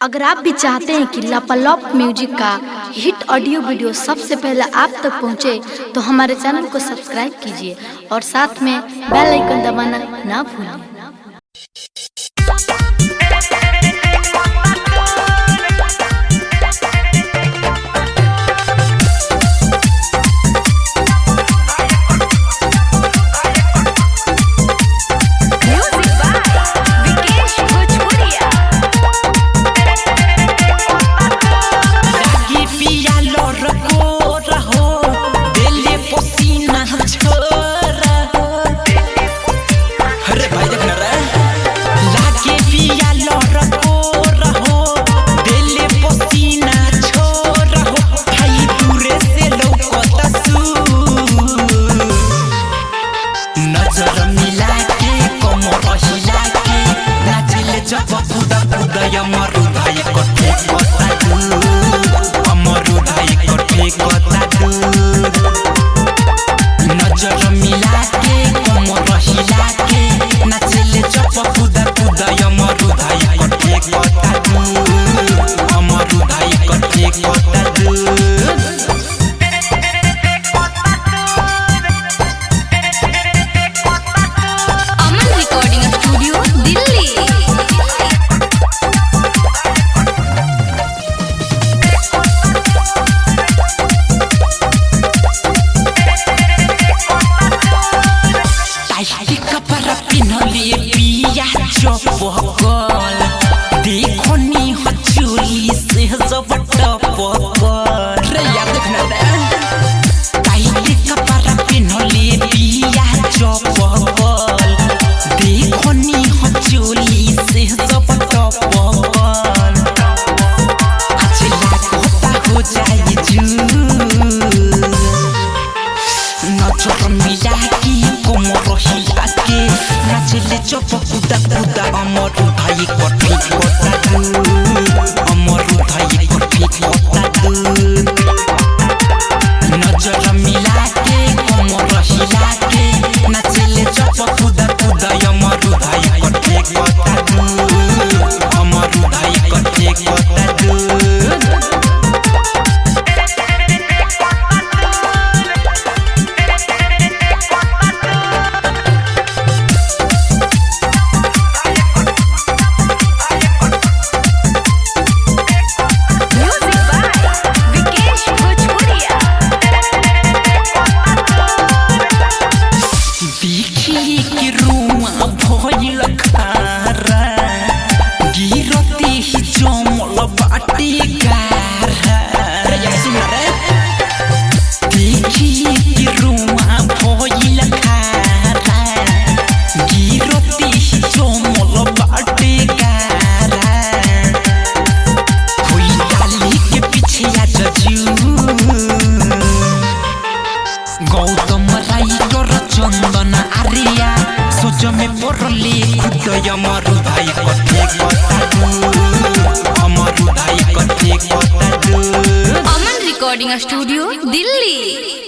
अगर आप भी चाहते हैं कि लापालॉप म्यूजिक का हिट ऑडियो वीडियो सबसे पहले आप तक पहुंचे, तो हमारे चैनल को सब्सक्राइब कीजिए और साथ में बेल आइकन दबाना ना भूलें। देखो नी हो चोली से जबट रे यार देखना रे टाइट कपड़ा पिन्हले पिया चपल देखो नी हो चोली से जबट आज लागता हो जाए जू नजर मिला की कोमर हिला के नाचले चप कुदा कुदा अमर भाई कठी कोता दू अमर भाई कठी कोता दू नजर मिला के कोमर हिला के नाचले चप कुदा कुदा अमर भाई कठी कोता दू अमर भाई कठी कोता दू। गौतम राइटर चंदन आर्या सोच में पड़ले खुद अमर भाई कथे कथा दू अमर भाई कथे कथा दू। अमन रिकॉर्डिंग स्टूडियो दिल्ली।